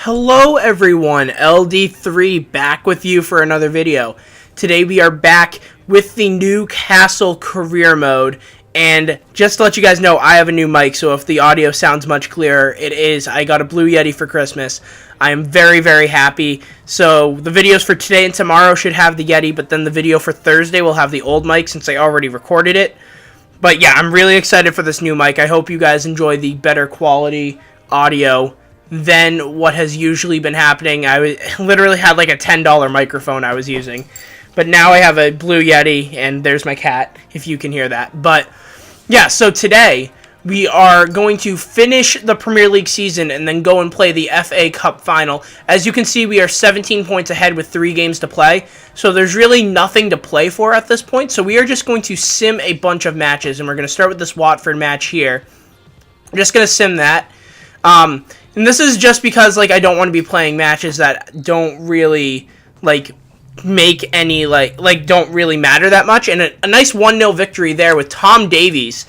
Hello everyone, LD3 back with you for another video. Today we are back with the Newcastle career mode, and just to let you guys know, I have a new mic, so if the audio sounds much clearer, it is. I got a Blue Yeti for Christmas. I am very, very happy. So the videos for today and tomorrow should have the Yeti, but then the video for Thursday will have the old mic since I already recorded it. But yeah, I'm really excited for this new mic. I hope you guys enjoy the better quality audio than what has usually been happening. I literally had like a $10 microphone I was using, but now I have a Blue Yeti, and there's my cat, if you can hear that. But yeah, so today we are going to finish the Premier League season and then go and play the FA Cup final. As you can see, we are 17 points ahead with 3 games to play, so there's really nothing to play for at this point. So we are just going to sim a bunch of matches, and we're going to start with this Watford match here. I'm just going to sim that. And this is just because, like, I don't want to be playing matches that don't really, like, make any, don't really matter that much. And a nice 1-0 victory there with Tom Davies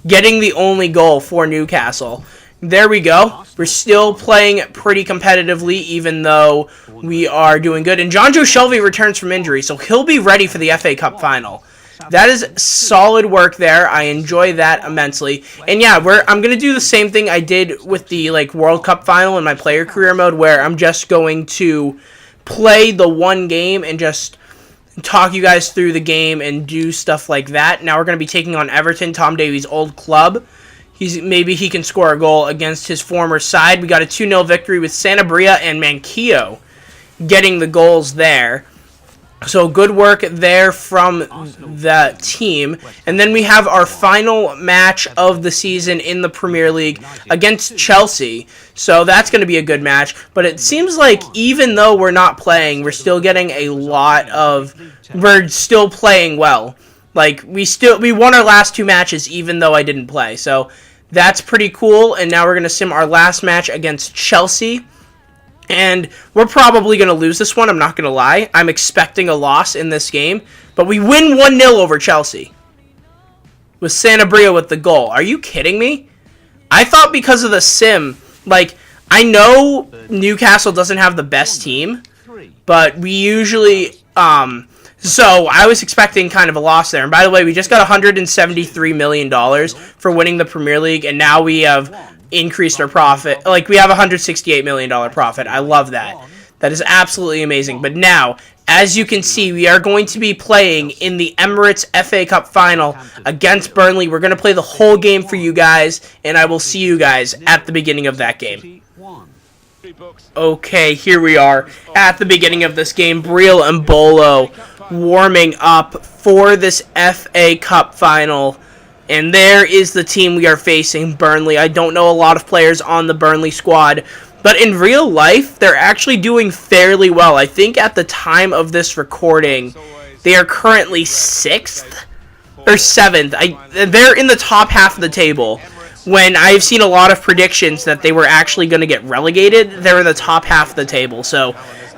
getting the only goal for Newcastle. There we go. We're still playing pretty competitively, even though we are doing good. And Jonjo Shelvey returns from injury, so he'll be ready for the FA Cup final. That is solid work there. I enjoy that immensely. And yeah, I'm going to do the same thing I did with the World Cup final in my player career mode, where I'm just going to play the one game and just talk you guys through the game and do stuff like that. Now we're going to be taking on Everton, Tom Davies' old club. Maybe he can score a goal against his former side. We got a 2-0 victory with Sanabria and Manquillo getting the goals there. So good work there from the team. And then we have our final match of the season in the Premier League against Chelsea. So that's going to be a good match. But it seems like even though we're not playing, we're still getting a lot of... We're still playing well. Like, we won our last 2 matches even though I didn't play. So that's pretty cool. And now we're going to sim our last match against Chelsea. And we're probably going to lose this one, I'm not going to lie. I'm expecting a loss in this game. But we win 1-0 over Chelsea. With Sanabria with the goal. Are you kidding me? I thought because of the sim, I know Newcastle doesn't have the best team. But we usually, so I was expecting kind of a loss there. And by the way, we just got $173 million for winning the Premier League. And now we have increased our profit. We have a $168 million profit. I love that. That is absolutely amazing. But now, as you can see, we are going to be playing in the Emirates FA Cup final against Burnley. We're going to play the whole game for you guys, and I will see you guys at the beginning of that game. Okay, here we are at the beginning of this game. Briel and Bolo warming up for this FA Cup final. And there is the team we are facing, Burnley. I don't know a lot of players on the Burnley squad, but in real life, they're actually doing fairly well. I think at the time of this recording, they are currently 6th or 7th. They're in the top half of the table. When I've seen a lot of predictions that they were actually going to get relegated, they're in the top half of the table. So,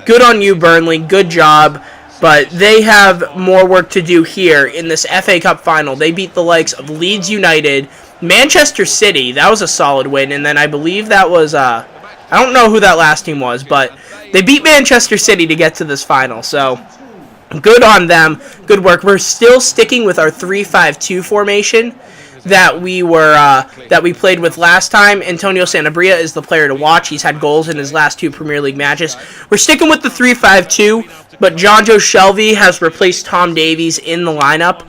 good on you, Burnley. Good job. But they have more work to do here in this FA Cup final. They beat the likes of Leeds United, Manchester City. That was a solid win. And then I believe that was, I don't know who that last team was, but they beat Manchester City to get to this final. So, good on them. Good work. We're still sticking with our 3-5-2 formation that we played with last time. Antonio Sanabria is the player to watch. He's had goals in his last 2 Premier League matches. We're sticking with the 3-5-2, but Jonjo Shelvey has replaced Tom Davies in the lineup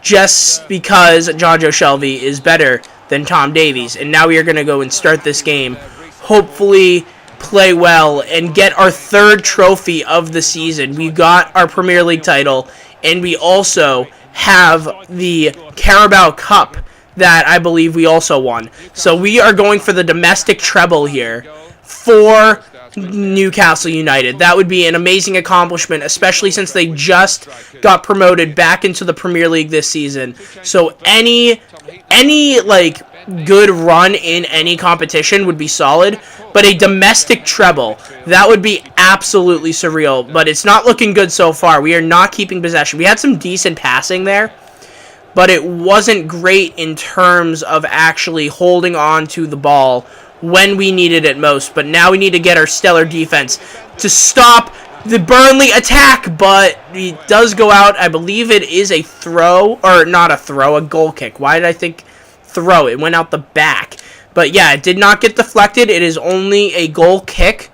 just because Jonjo Shelvey is better than Tom Davies. And now we are going to go and start this game, hopefully play well, and get our 3rd trophy of the season. We got our Premier League title, and we also have the Carabao Cup that I believe we also won. So we are going for the domestic treble here for Newcastle United. That would be an amazing accomplishment, especially since they just got promoted back into the Premier League this season. So any good run in any competition would be solid, but a domestic treble, that would be absolutely surreal. But it's not looking good so far. We are not keeping possession. We had some decent passing there, but it wasn't great in terms of actually holding on to the ball when we needed it most. But now we need to get our stellar defense to stop the Burnley attack, but it does go out. I believe it is a throw, or not a throw, a goal kick. Why did I think throw? It went out the back. But yeah, it did not get deflected. It is only a goal kick.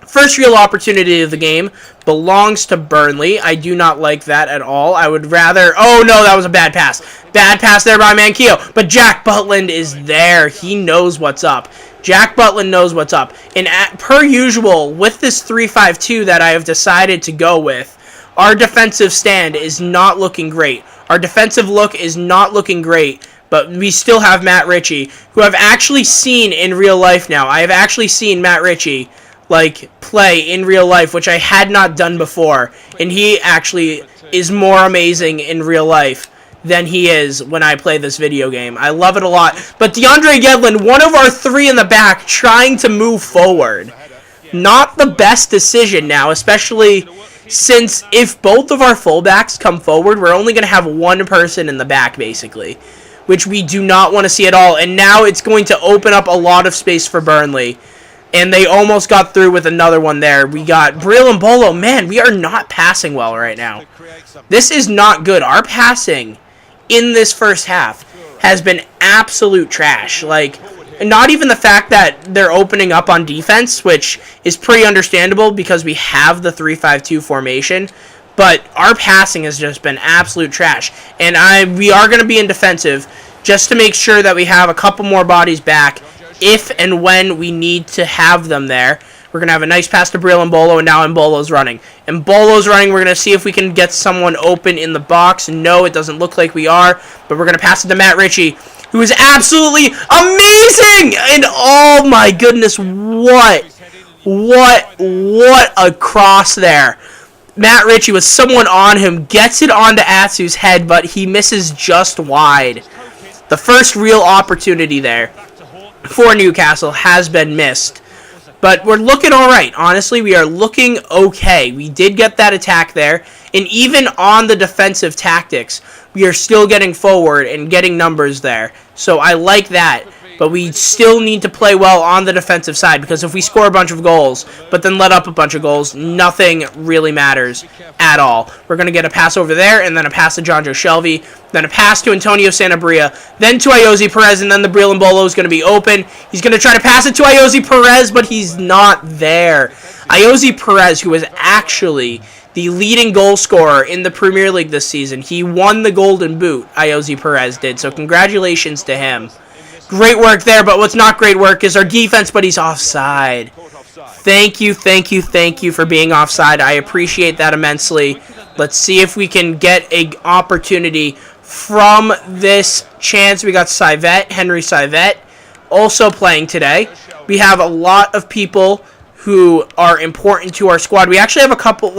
First real opportunity of the game belongs to Burnley. I do not like that at all. I would rather... Oh, no, that was a bad pass. Bad pass there by Manquillo. But Jack Butland is there. He knows what's up. Jack Butland knows what's up. And per usual, with this 3-5-2 that I have decided to go with, our defensive stand is not looking great. Our defensive look is not looking great. But we still have Matt Ritchie, who I've actually seen in real life now. I have actually seen Matt Ritchie play in real life, which I had not done before, and he actually is more amazing in real life than he is when I play this video game. I love it a lot. But DeAndre Yedlin, one of our three in the back, trying to move forward. Not the best decision now, especially since if both of our fullbacks come forward, we're only going to have one person in the back, basically, which we do not want to see at all. And now it's going to open up a lot of space for Burnley. And they almost got through with another one there. We got Brill and Bolo. Man, we are not passing well right now. This is not good. Our passing in this first half has been absolute trash. Not even the fact that they're opening up on defense, which is pretty understandable because we have the 3-5-2 formation. But our passing has just been absolute trash. And we are going to be in defensive just to make sure that we have a couple more bodies back if and when we need to have them there. We're going to have a nice pass to Brill and Bolo, and now Mbolo's running. And Bolo's running. We're going to see if we can get someone open in the box. No, it doesn't look like we are, but we're going to pass it to Matt Ritchie, who is absolutely amazing! And oh my goodness, what a cross there. Matt Ritchie with someone on him, gets it onto Atsu's head, but he misses just wide. The first real opportunity there for Newcastle has been missed. But we're looking alright. Honestly, we are looking okay. We did get that attack there. And even on the defensive tactics, we are still getting forward and getting numbers there. So I like that. But we still need to play well on the defensive side, because if we score a bunch of goals, but then let up a bunch of goals, nothing really matters at all. We're going to get a pass over there, and then a pass to Jonjo Shelvey, then a pass to Antonio Sanabria, then to Ayoze Perez, and then the Brill and Bolo is going to be open. He's going to try to pass it to Ayoze Perez, but he's not there. Ayoze Perez, who is actually the leading goal scorer in the Premier League this season. He won the Golden Boot, Ayoze Perez did, so congratulations to him. Great work there, but what's not great work is our defense, but he's offside. Thank you for being offside. I appreciate that immensely. Let's see if we can get an opportunity from this chance. We got Henry Saivet, also playing today. We have a lot of people who are important to our squad. We actually have a couple,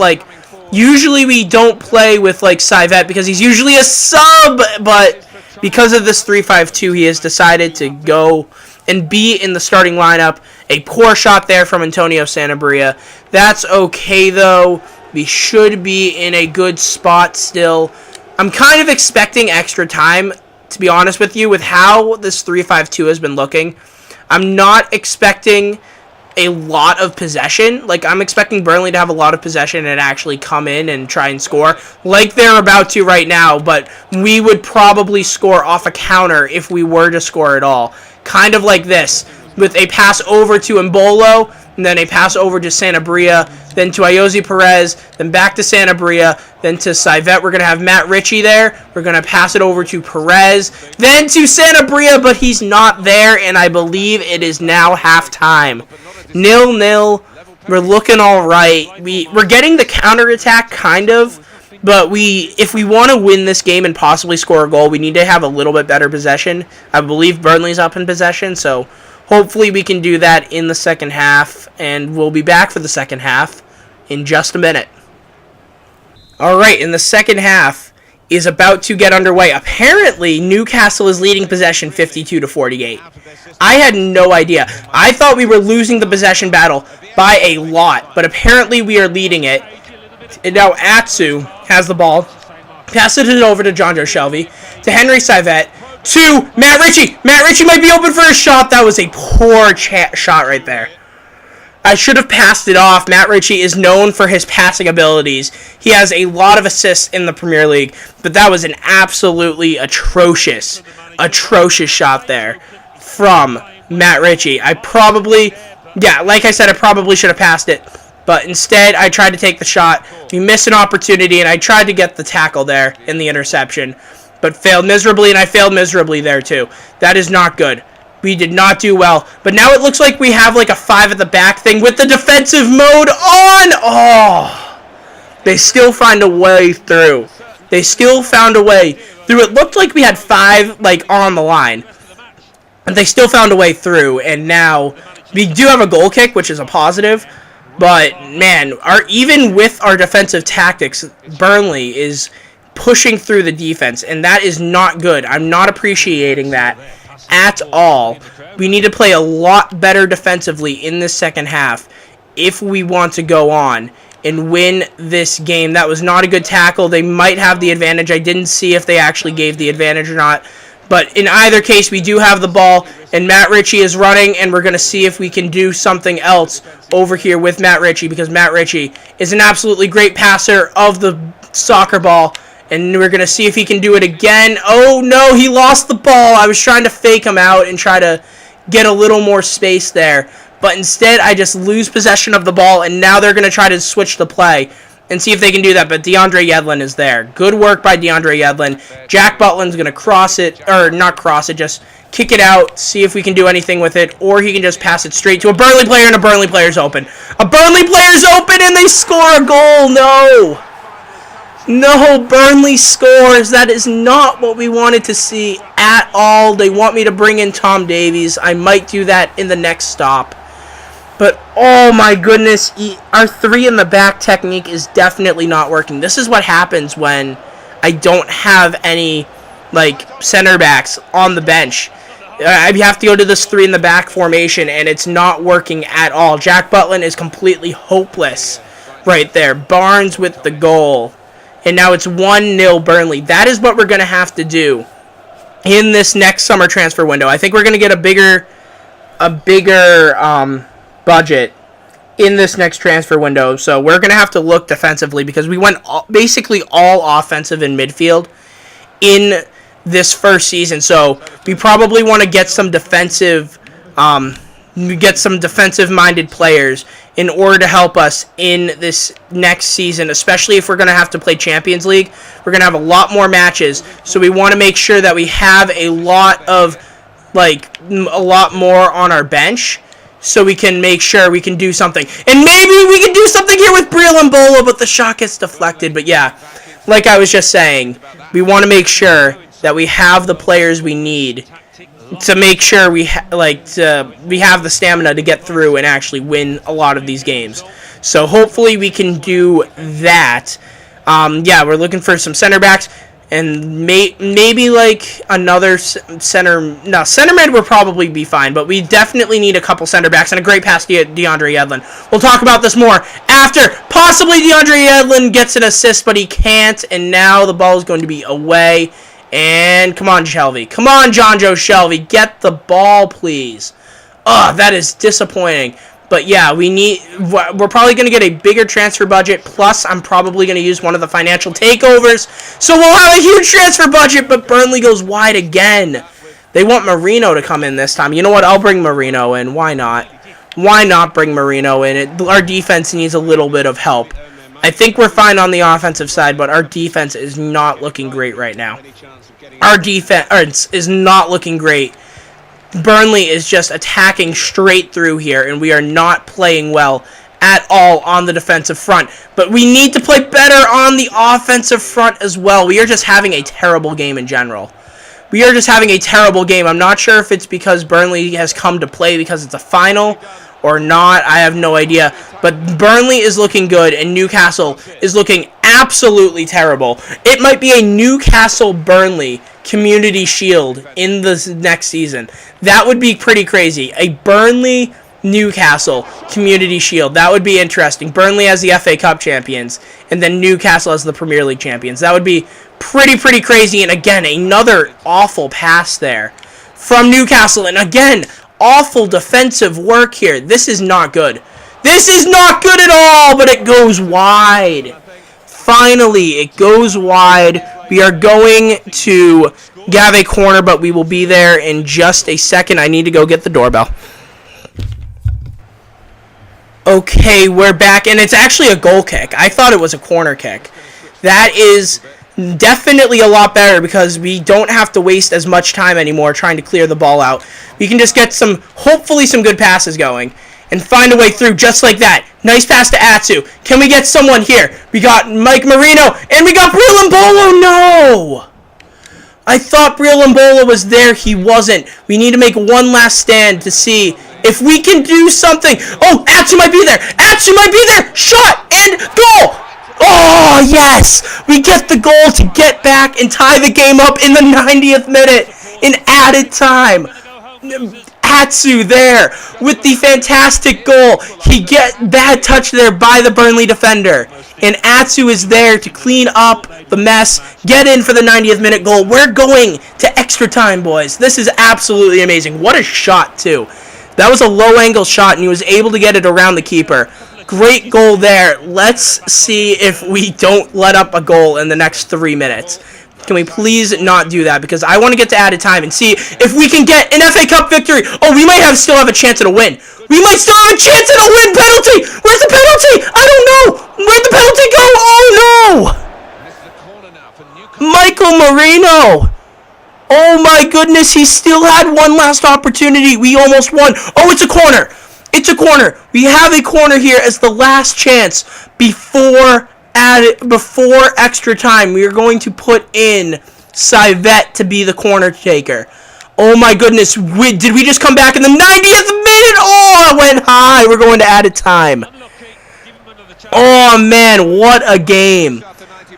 usually we don't play with, Saivet because he's usually a sub, but because of this 3-5-2, he has decided to go and be in the starting lineup. A poor shot there from Antonio Sanabria. That's okay, though. We should be in a good spot still. I'm kind of expecting extra time, to be honest with you, with how this 3-5-2 has been looking. I'm not expecting a lot of possession. I'm expecting Burnley to have a lot of possession and actually come in and try and score like they're about to right now, but we would probably score off a counter if we were to score at all. Kind of like this, with a pass over to Mbolo, and then a pass over to Sanabria, then to Ayoze Perez, then back to Sanabria, then to Saivet. We're going to have Matt Ritchie there. We're going to pass it over to Perez, then to Sanabria, but he's not there, and I believe it is now halftime. 0-0. We're looking all right. We're getting the counterattack, kind of, but if we want to win this game and possibly score a goal, we need to have a little bit better possession. I believe Burnley's up in possession, so hopefully we can do that in the second half, and we'll be back for the second half in just a minute. Alright, in the second half is about to get underway. Apparently, Newcastle is leading possession 52-48. I had no idea. I thought we were losing the possession battle by a lot, but apparently we are leading it. And now Atsu has the ball. Passes it over to Jonjo Shelvey, to Henry Saivet, to Matt Ritchie. Matt Ritchie might be open for a shot. That was a poor shot right there. I should have passed it off. Matt Ritchie is known for his passing abilities. He has a lot of assists in the Premier League, but that was an absolutely atrocious shot there from Matt Ritchie. Like I said, I probably should have passed it, but instead I tried to take the shot. We missed an opportunity, and I tried to get the tackle there in the interception, but failed miserably, and I failed miserably there too. That is not good. We did not do well. But now it looks like we have like a 5 at the back thing with the defensive mode on. Oh, they still find a way through. They still found a way through. It looked like we had 5 like on the line, and they still found a way through. And now we do have a goal kick, which is a positive. But man, even with our defensive tactics, Burnley is pushing through the defense, and that is not good. I'm not appreciating that at all. We need to play a lot better defensively in this second half if we want to go on and win this game. That was not a good tackle. They might have the advantage. I didn't see if they actually gave the advantage or not. But in either case, we do have the ball, and Matt Ritchie is running, and we're going to see if we can do something else over here with Matt Ritchie, because Matt Ritchie is an absolutely great passer of the soccer ball. And we're going to see if he can do it again. Oh, no, he lost the ball. I was trying to fake him out and try to get a little more space there. But instead, I just lose possession of the ball, and now they're going to try to switch the play and see if they can do that. But DeAndre Yedlin is there. Good work by DeAndre Yedlin. Jack Butland's going to cross it, or not cross it, just kick it out, see if we can do anything with it, or he can just pass it straight to a Burnley player, and a Burnley player's open. A Burnley player's open, and they score a goal. No. No, Burnley scores. That is not what we wanted to see at all. They want me to bring in Tom Davies. I might do that in the next stop. But, oh my goodness, our 3 in the back technique is definitely not working. This is what happens when I don't have any, center backs on the bench. I have to go to this 3 in the back formation, and it's not working at all. Jack Butland is completely hopeless right there. Barnes with the goal. And now it's 1-0 Burnley. That is what we're going to have to do in this next summer transfer window. I think we're going to get a bigger budget in this next transfer window. So we're going to have to look defensively, because we went basically all offensive in midfield in this first season. So we probably want to get some defensive-minded players in order to help us in this next season, especially if we're going to have to play Champions League. We're going to have a lot more matches, so we want to make sure that we have a lot more on our bench, so we can make sure we can do something. And maybe we can do something here with Briel and Bolo, but the shot gets deflected. But yeah, like I was just saying, we want to make sure that we have the players we need to make sure we have the stamina to get through and actually win a lot of these games. So hopefully we can do that. We're looking for some center backs, and maybe another center. No, center mid will probably be fine, but we definitely need a couple center backs and a great pass to DeAndre Yedlin. We'll talk about this more after possibly DeAndre Yedlin gets an assist, but he can't, and now the ball is going to be away. And come on, Shelby. Come on, John Joe Shelby. Get the ball, please. That is disappointing. But yeah, we're probably going to get a bigger transfer budget. Plus, I'm probably going to use one of the financial takeovers. So we'll have a huge transfer budget, but Burnley goes wide again. They want Marino to come in this time. You know what? I'll bring Marino in. Why not? Why not bring Marino in? Our defense needs a little bit of help. I think we're fine on the offensive side, but our defense is not looking great right now. Our defense is not looking great. Burnley is just attacking straight through here, and we are not playing well at all on the defensive front. But we need to play better on the offensive front as well. We are just having a terrible game in general. We are just having a terrible game. I'm not sure if it's because Burnley has come to play because it's a final or not. I have no idea. But Burnley is looking good, and Newcastle is looking absolutely terrible. It might be a Newcastle-Burnley Community Shield in the next season. That would be pretty crazy. A Burnley Newcastle, Community Shield. That would be interesting. Burnley as the FA Cup champions, and then Newcastle as the Premier League champions. That would be pretty crazy. And again, another awful pass there from Newcastle. And again, awful defensive work here. This is not good. This is not good at all, but it goes wide. Finally, it goes wide. We are going to have a corner, but we will be there in just a second. I need to go get the doorbell. Okay, we're back, and it's actually a goal kick. I thought it was a corner kick. That is definitely a lot better because we don't have to waste as much time anymore trying to clear the ball out. We can just get hopefully some good passes going and find a way through just like that. Nice pass to Atsu. Can we get someone here? We got Mike Marino, and we got Brillambolo. No! I thought Brillambolo was there. He wasn't. We need to make one last stand to see if we can do something. Oh, Atsu might be there. Atsu might be there. Shot and goal. Oh, yes. We get the goal to get back and tie the game up in the 90th minute in added time. Atsu there with the fantastic goal. He get bad touch there by the Burnley defender. And Atsu is there to clean up the mess, get in for the 90th minute goal. We're going to extra time, boys. This is absolutely amazing. What a shot, too. That was a low-angle shot, and he was able to get it around the keeper. Great goal there. Let's see if we don't let up a goal in the next 3 minutes. Can we please not do that? Because I want to get to added time and see if we can get an FA Cup victory. Oh, we might still have a chance at a win. We might still have a chance at a win. Penalty. Where's the penalty? I don't know. Where'd the penalty go? Oh, no. Michael Marino. Oh, my goodness. He still had one last opportunity. We almost won. Oh, it's a corner. It's a corner. We have a corner here as the last chance before extra time. We are going to put in Savet to be the corner taker. Oh my goodness, did we just come back in the 90th minute? Oh, it went high. We're going to added time. Oh man, what a game.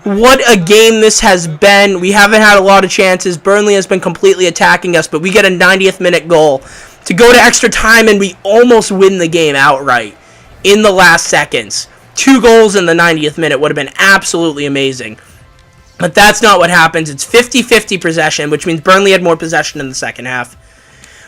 What a game this has been. We haven't had a lot of chances. Burnley has been completely attacking us, but we get a 90th minute goal to go to extra time, and we almost win the game outright in the last seconds. 2 goals in the 90th minute would have been absolutely amazing. But that's not what happens. It's 50-50 possession, which means Burnley had more possession in the second half,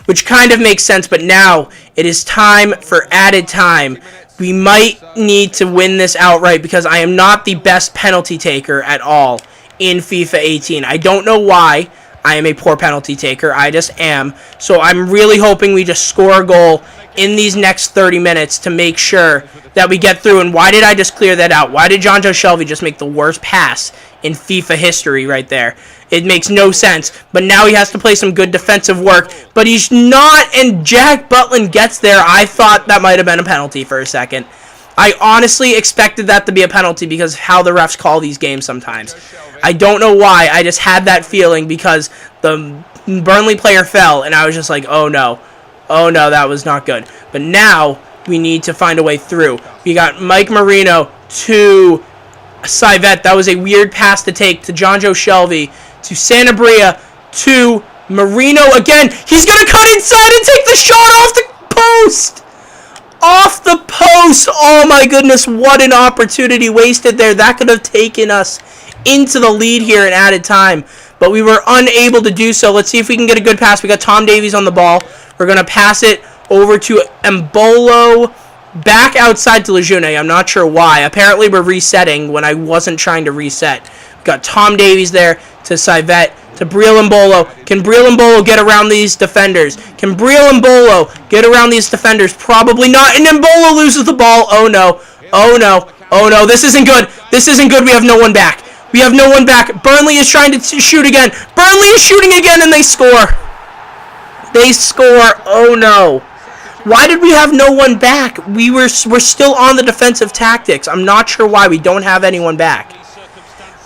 which kind of makes sense. But now it is time for added time. We might need to win this outright because I am not the best penalty taker at all in FIFA 18. I don't know why. I am a poor penalty taker. I just am. So I'm really hoping we just score a goal in these next 30 minutes to make sure that we get through. And why did I just clear that out? Why did Jonjo Shelvey just make the worst pass in FIFA history right there? It makes no sense. But now he has to play some good defensive work. But he's not, and Jack Butland gets there. I thought that might have been a penalty for a second. I honestly expected that to be a penalty because of how the refs call these games sometimes. I don't know why. I just had that feeling because the Burnley player fell, and I was just like, oh no. Oh no, that was not good. But now we need to find a way through. We got Mike Marino to Savet. That was a weird pass to take to Jonjo Shelvey, to Sanabria, to Marino again. He's going to cut inside and take the shot off the post. Off the post. Oh my goodness, what an opportunity wasted there. That could have taken us into the lead here in added time, but we were unable to do so. Let's see if we can get a good pass. We got Tom Davies on the ball. We're going to pass it over to Mbolo, back outside to Lejeune. I'm not sure why. Apparently we're resetting when I wasn't trying to reset. We got Tom Davies there to Savet, to Brillambolo. Can Brillambolo get around these defenders? Can Brillambolo get around these defenders? Probably not. And Mbolo loses the ball. Oh no. Oh no. Oh no. This isn't good. This isn't good. We have no one back. We have no one back. Burnley is trying to shoot again. Burnley is shooting again, and they score. They score. Oh no. Why did we have no one back? We're still on the defensive tactics. I'm not sure why we don't have anyone back.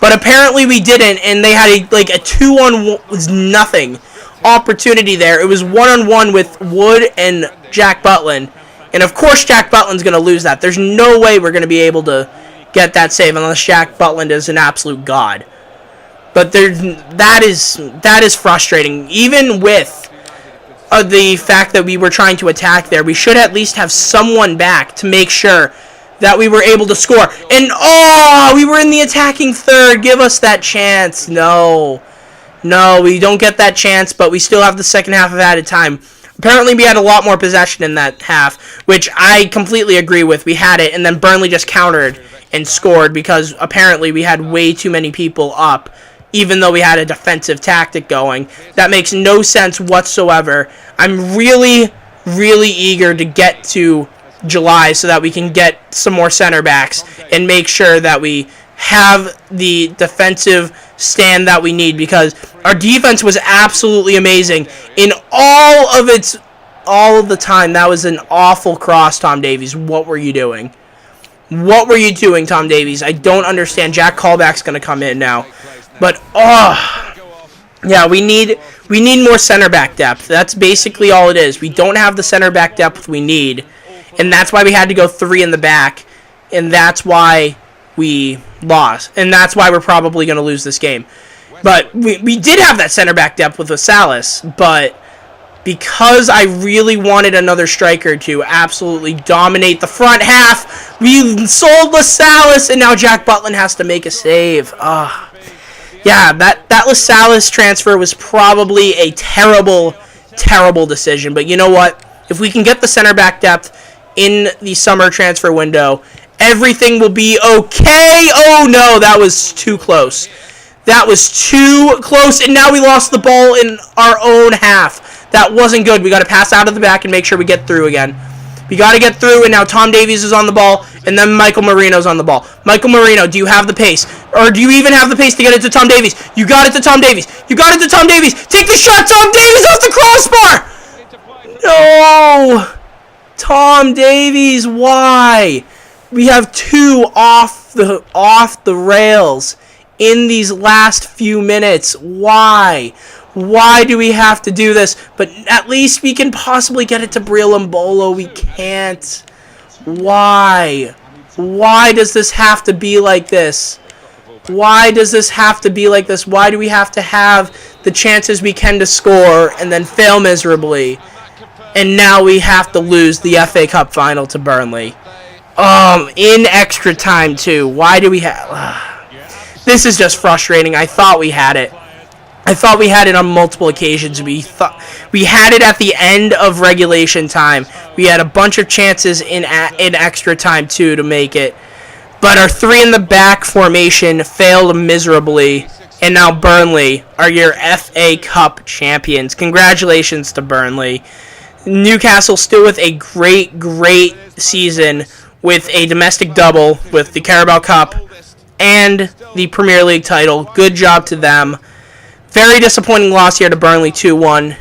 But apparently we didn't, and they had a 2-on-1 opportunity there. It was 1-on-1 with Wood and Jack Butland. And of course Jack Butland's going to lose that. There's no way we're going to be able to get that save unless Jack Butland is an absolute god. But that is frustrating. Even with the fact that we were trying to attack there. We should at least have someone back to make sure that we were able to score. And, oh, we were in the attacking third. Give us that chance. No. No, we don't get that chance, but we still have the second half of added time. Apparently, we had a lot more possession in that half, which I completely agree with. We had it, and then Burnley just countered and scored because apparently we had way too many people up, even though we had a defensive tactic going. That makes no sense whatsoever. I'm really, really eager to get to July so that we can get some more center backs and make sure that we have the defensive stand that we need, because our defense was absolutely amazing in all of the time. That was an awful cross, Tom Davies. What were you doing? What were you doing, Tom Davies? I don't understand. Jack Callback's going to come in now. But, yeah, we need more center back depth. That's basically all it is. We don't have the center back depth we need, and that's why we had to go 3 in the back, and that's why we lost, and that's why we're probably going to lose this game. But we did have that center back depth with Salas, but because I really wanted another striker to absolutely dominate the front half, we sold Salas, and now Jack Butland has to make a save. Yeah, that Salas transfer was probably a terrible, terrible decision. But you know what? If we can get the center back depth in the summer transfer window, everything will be okay. Oh, no, that was too close. That was too close, and now we lost the ball in our own half. That wasn't good. We got to pass out of the back and make sure we get through again. We got to get through, and now Tom Davies is on the ball, and then Michael Marino's on the ball. Michael Marino, do you have the pace? Or do you even have the pace to get it to Tom Davies? You got it to Tom Davies. You got it to Tom Davies. Take the shot, Tom Davies, off the crossbar! No! Tom Davies, why? We have 2 off the rails in these last few minutes. Why? Why do we have to do this? But at least we can possibly get it to Brill. We can't. Why? Why does this have to be like this? Why does this have to be like this? Why do we have to have the chances we can to score and then fail miserably? And now we have to lose the FA Cup final to Burnley. In extra time too. Why do we have... This is just frustrating. I thought we had it. I thought we had it on multiple occasions. We had it at the end of regulation time. We had a bunch of chances in extra time too to make it. But our 3 in the back formation failed miserably. And now Burnley are your FA Cup champions. Congratulations to Burnley. Newcastle still with a great, great season with a domestic double with the Carabao Cup and the Premier League title. Good job to them. Very disappointing loss here to Burnley, 2-1.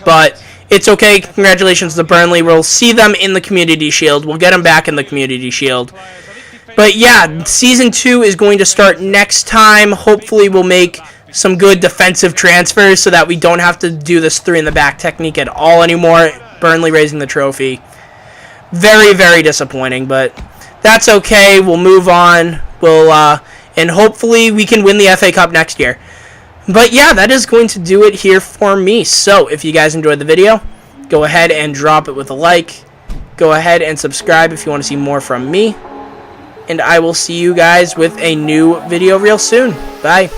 But it's okay. Congratulations to Burnley. We'll see them in the Community Shield. We'll get them back in the Community Shield. But yeah, Season 2 is going to start next time. Hopefully we'll make some good defensive transfers so that we don't have to do this 3 in the back technique at all anymore. Burnley raising the trophy. Very, very disappointing, but that's okay. We'll move on. And hopefully we can win the FA Cup next year. But yeah, that is going to do it here for me. So if you guys enjoyed the video, go ahead and drop it with a like. Go ahead and subscribe if you want to see more from me. And I will see you guys with a new video real soon. Bye.